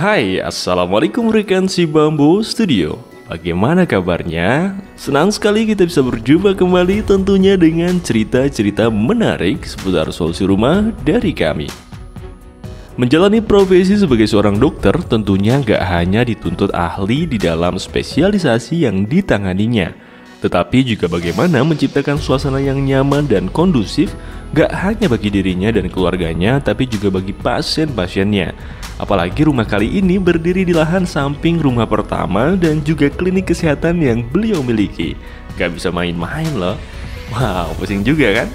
Hai, Assalamualaikum rekan si Bambu Studio. Bagaimana kabarnya? Senang sekali kita bisa berjumpa kembali tentunya dengan cerita-cerita menarik seputar solusi rumah dari kami. Menjalani profesi sebagai seorang dokter tentunya nggak hanya dituntut ahli di dalam spesialisasi yang ditanganinya, tetapi juga bagaimana menciptakan suasana yang nyaman dan kondusif gak hanya bagi dirinya dan keluarganya, tapi juga bagi pasien-pasiennya. Apalagi rumah kali ini berdiri di lahan samping rumah pertama dan juga klinik kesehatan yang beliau miliki. Gak bisa main-main loh. Wow, pusing juga kan?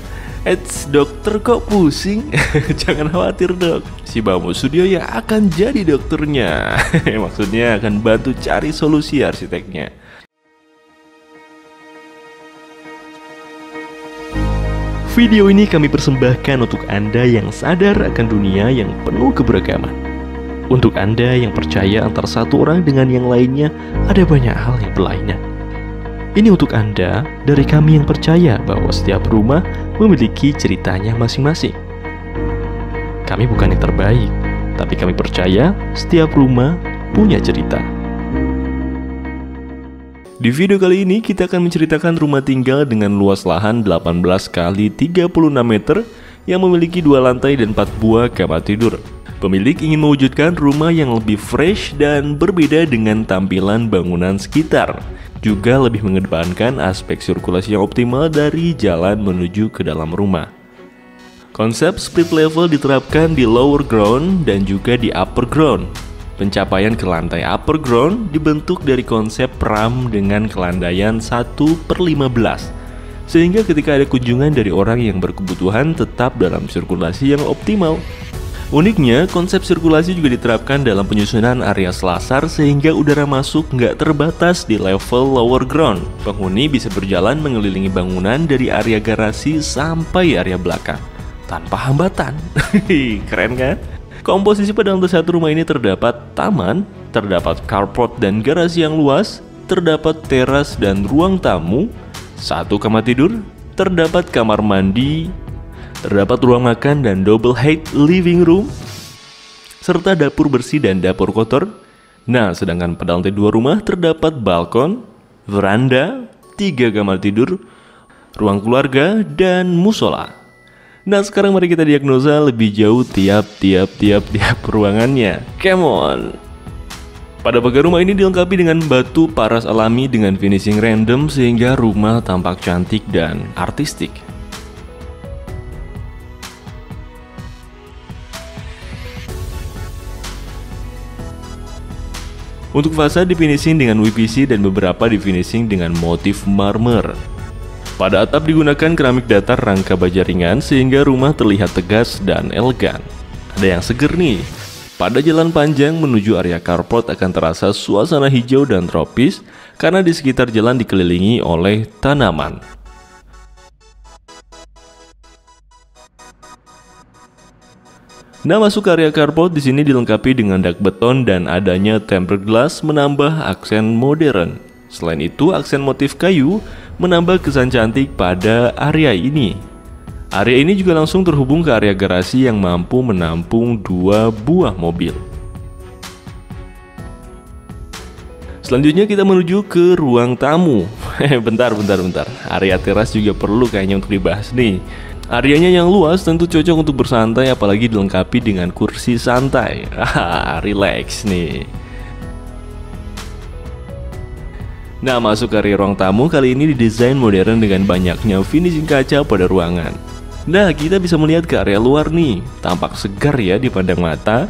Dokter kok pusing? Jangan khawatir dok, si Bambu Studio yang akan jadi dokternya. Maksudnya akan bantu cari solusi arsiteknya. Video ini kami persembahkan untuk Anda yang sadar akan dunia yang penuh keberagaman. Untuk Anda yang percaya antara satu orang dengan yang lainnya ada banyak hal yang berlainan. Ini untuk Anda dari kami yang percaya bahwa setiap rumah memiliki ceritanya masing-masing. Kami bukan yang terbaik, tapi kami percaya setiap rumah punya cerita. Di video kali ini kita akan menceritakan rumah tinggal dengan luas lahan 18 kali 36 meter yang memiliki 2 lantai dan 4 buah kamar tidur. Pemilik ingin mewujudkan rumah yang lebih fresh dan berbeda dengan tampilan bangunan sekitar. Juga lebih mengedepankan aspek sirkulasi yang optimal dari jalan menuju ke dalam rumah. Konsep split level diterapkan di lower ground dan juga di upper ground. Pencapaian ke lantai upper ground dibentuk dari konsep pram dengan kelandaian 1/15. Sehingga ketika ada kunjungan dari orang yang berkebutuhan tetap dalam sirkulasi yang optimal. Uniknya, konsep sirkulasi juga diterapkan dalam penyusunan area selasar sehingga udara masuk nggak terbatas di level lower ground. Penghuni bisa berjalan mengelilingi bangunan dari area garasi sampai area belakang tanpa hambatan. Keren kan? Komposisi pada lantai satu rumah ini terdapat taman, terdapat carport dan garasi yang luas, terdapat teras dan ruang tamu, 1 kamar tidur, terdapat kamar mandi, terdapat ruang makan dan double height living room, serta dapur bersih dan dapur kotor. Nah, sedangkan pada lantai 2 rumah terdapat balkon, veranda, 3 kamar tidur, ruang keluarga, dan musola. Nah, sekarang mari kita diagnosa lebih jauh tiap ruangannya. Come on. Pada bagian rumah ini dilengkapi dengan batu paras alami dengan finishing random sehingga rumah tampak cantik dan artistik. Untuk fasad difinishing dengan WPC dan beberapa difinishing dengan motif marmer. Pada atap digunakan keramik datar rangka baja ringan sehingga rumah terlihat tegas dan elegan. Ada yang seger nih. Pada jalan panjang menuju area carport akan terasa suasana hijau dan tropis karena di sekitar jalan dikelilingi oleh tanaman. Nah, masuk ke area carport di sini dilengkapi dengan dak beton dan adanya tempered glass menambah aksen modern. Selain itu, aksen motif kayu menambah kesan cantik pada area ini. Area ini juga langsung terhubung ke area garasi yang mampu menampung 2 buah mobil. Selanjutnya kita menuju ke ruang tamu. Bentar. Area teras juga perlu kayaknya untuk dibahas nih. Areanya yang luas tentu cocok untuk bersantai apalagi dilengkapi dengan kursi santai. Relax nih. Nah, masuk ke area ruang tamu kali ini didesain modern dengan banyaknya finishing kaca pada ruangan. Nah, kita bisa melihat ke area luar nih, tampak segar ya dipandang mata.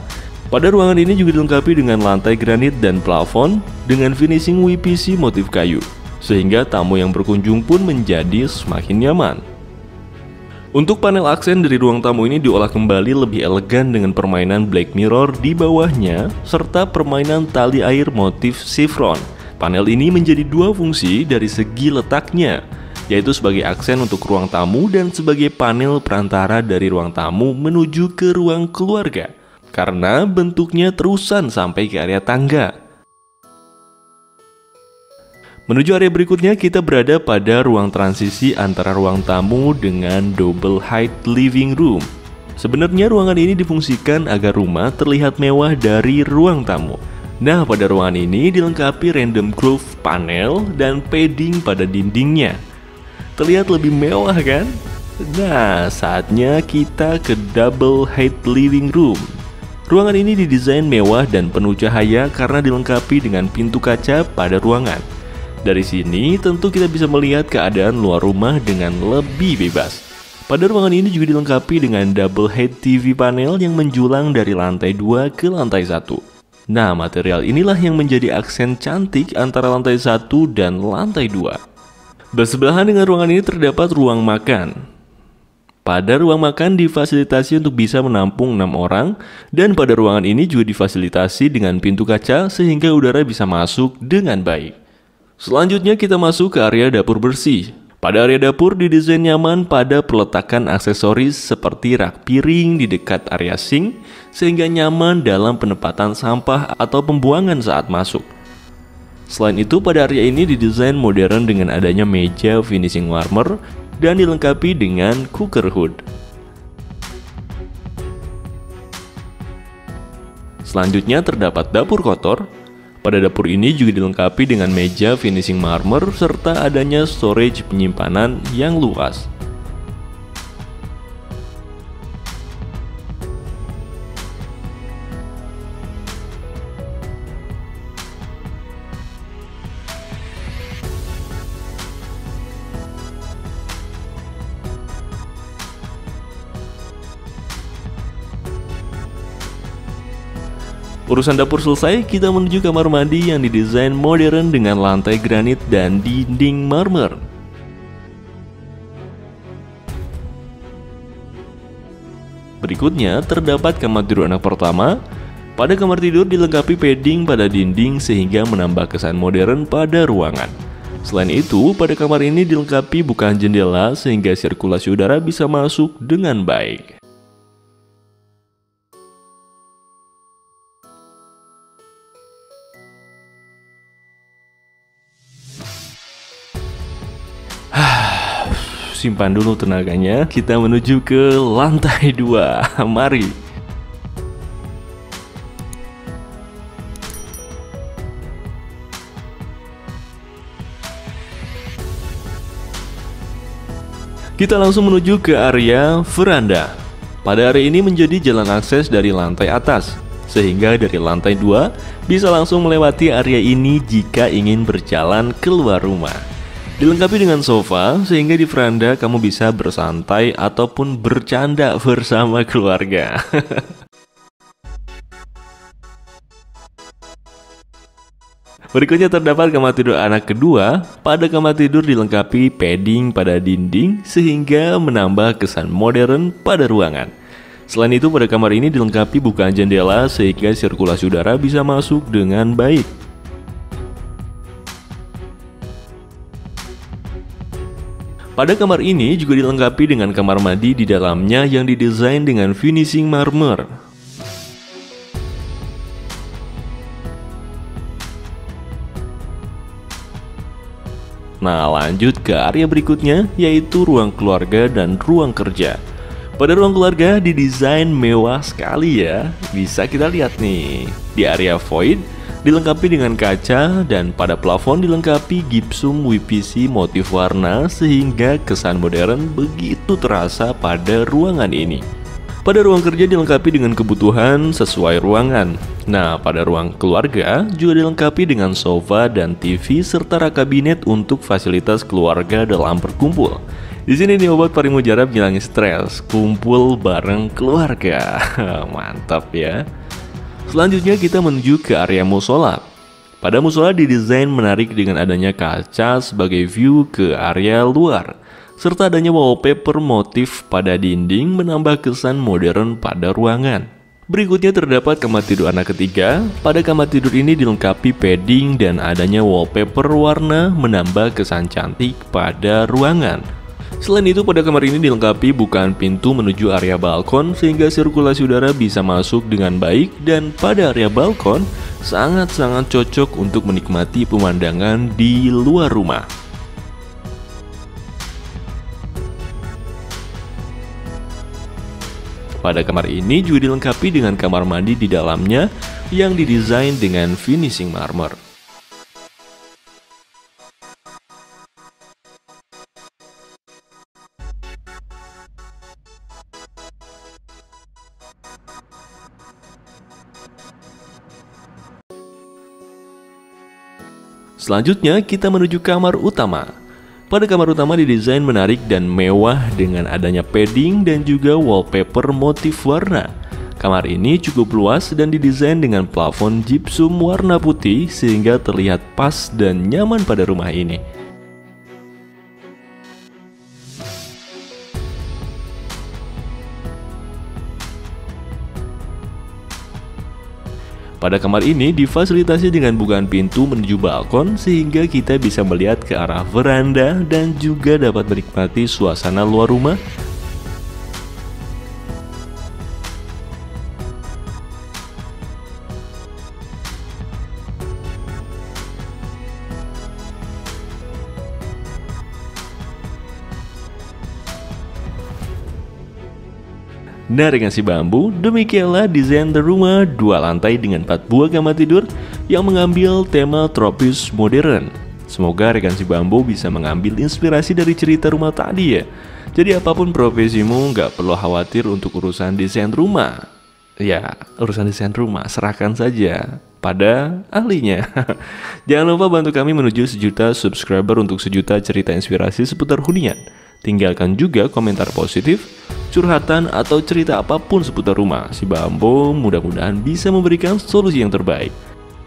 Pada ruangan ini juga dilengkapi dengan lantai granit dan plafon dengan finishing WPC motif kayu, sehingga tamu yang berkunjung pun menjadi semakin nyaman. Untuk panel aksen dari ruang tamu ini diolah kembali lebih elegan dengan permainan black mirror di bawahnya, serta permainan tali air motif chevron. Panel ini menjadi 2 fungsi dari segi letaknya, yaitu sebagai aksen untuk ruang tamu dan sebagai panel perantara dari ruang tamu menuju ke ruang keluarga, karena bentuknya terusan sampai ke area tangga. Menuju area berikutnya, kita berada pada ruang transisi antara ruang tamu dengan double height living room. Sebenarnya ruangan ini difungsikan agar rumah terlihat mewah dari ruang tamu. Nah, pada ruangan ini dilengkapi random groove panel dan padding pada dindingnya. Terlihat lebih mewah kan? Nah, saatnya kita ke double height living room. Ruangan ini didesain mewah dan penuh cahaya karena dilengkapi dengan pintu kaca pada ruangan. Dari sini tentu kita bisa melihat keadaan luar rumah dengan lebih bebas. Pada ruangan ini juga dilengkapi dengan double head TV panel yang menjulang dari lantai 2 ke lantai 1. Nah, material inilah yang menjadi aksen cantik antara lantai 1 dan lantai 2. Bersebelahan dengan ruangan ini terdapat ruang makan. Pada ruang makan difasilitasi untuk bisa menampung 6 orang, dan pada ruangan ini juga difasilitasi dengan pintu kaca sehingga udara bisa masuk dengan baik. Selanjutnya kita masuk ke area dapur bersih. Pada area dapur didesain nyaman pada peletakan aksesoris seperti rak piring di dekat area sink sehingga nyaman dalam penempatan sampah atau pembuangan saat masuk. Selain itu, pada area ini didesain modern dengan adanya meja finishing warmer dan dilengkapi dengan cooker hood. Selanjutnya terdapat dapur kotor. Pada dapur ini juga dilengkapi dengan meja finishing marmer serta adanya storage penyimpanan yang luas. Urusan dapur selesai, kita menuju kamar mandi yang didesain modern dengan lantai granit dan dinding marmer. Berikutnya terdapat kamar tidur anak pertama. Pada kamar tidur dilengkapi padding pada dinding sehingga menambah kesan modern pada ruangan. Selain itu, pada kamar ini dilengkapi bukaan jendela sehingga sirkulasi udara bisa masuk dengan baik. Simpan dulu tenaganya, kita menuju ke lantai 2. Mari. Kita langsung menuju ke area veranda. Pada area ini menjadi jalan akses dari lantai atas, sehingga dari lantai 2 bisa langsung melewati area ini jika ingin berjalan keluar rumah. Dilengkapi dengan sofa, sehingga di veranda kamu bisa bersantai ataupun bercanda bersama keluarga. Berikutnya terdapat kamar tidur anak kedua. Pada kamar tidur dilengkapi padding pada dinding, sehingga menambah kesan modern pada ruangan. Selain itu, pada kamar ini dilengkapi bukaan jendela, sehingga sirkulasi udara bisa masuk dengan baik. Pada kamar ini juga dilengkapi dengan kamar mandi di dalamnya yang didesain dengan finishing marmer. Nah, lanjut ke area berikutnya, yaitu ruang keluarga dan ruang kerja. Pada ruang keluarga didesain mewah sekali ya. Bisa kita lihat nih, di area void dilengkapi dengan kaca dan pada plafon dilengkapi gipsum WPC motif warna sehingga kesan modern begitu terasa pada ruangan ini. Pada ruang kerja dilengkapi dengan kebutuhan sesuai ruangan. Nah, pada ruang keluarga juga dilengkapi dengan sofa dan TV serta rak kabinet untuk fasilitas keluarga dalam berkumpul. Di sini nih obat paling mujarab ngilangin stres, kumpul bareng keluarga. Mantap ya. Selanjutnya kita menuju ke area musola. Pada musola didesain menarik dengan adanya kaca sebagai view ke area luar, serta adanya wallpaper motif pada dinding menambah kesan modern pada ruangan. Berikutnya terdapat kamar tidur anak ketiga. Pada kamar tidur ini dilengkapi padding dan adanya wallpaper warna menambah kesan cantik pada ruangan. Selain itu, pada kamar ini dilengkapi bukaan pintu menuju area balkon sehingga sirkulasi udara bisa masuk dengan baik, dan pada area balkon sangat-sangat cocok untuk menikmati pemandangan di luar rumah. Pada kamar ini juga dilengkapi dengan kamar mandi di dalamnya yang didesain dengan finishing marmer. Selanjutnya kita menuju kamar utama. Pada kamar utama didesain menarik dan mewah dengan adanya padding dan juga wallpaper motif warna. Kamar ini cukup luas dan didesain dengan plafon gypsum warna putih sehingga terlihat pas dan nyaman pada rumah ini. Pada kamar ini difasilitasi dengan bukaan pintu menuju balkon sehingga kita bisa melihat ke arah veranda dan juga dapat menikmati suasana luar rumah. Nah, dengan si bambu, demikianlah desain rumah 2 lantai dengan 4 buah kamar tidur yang mengambil tema tropis modern. Semoga rekan si bambu bisa mengambil inspirasi dari cerita rumah tadi ya. Jadi apapun profesimu, nggak perlu khawatir untuk urusan desain rumah. Ya, urusan desain rumah serahkan saja pada ahlinya. Jangan lupa bantu kami menuju 1 juta subscriber untuk 1 juta cerita inspirasi seputar hunian. Tinggalkan juga komentar positif, curhatan, atau cerita apapun seputar rumah. Si Bambo mudah-mudahan bisa memberikan solusi yang terbaik.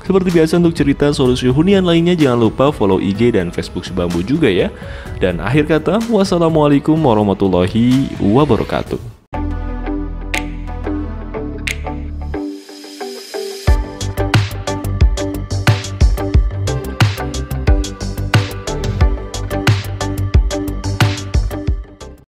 Seperti biasa untuk cerita solusi hunian lainnya, jangan lupa follow IG dan Facebook Si Bambo juga ya. Dan akhir kata, wassalamualaikum warahmatullahi wabarakatuh.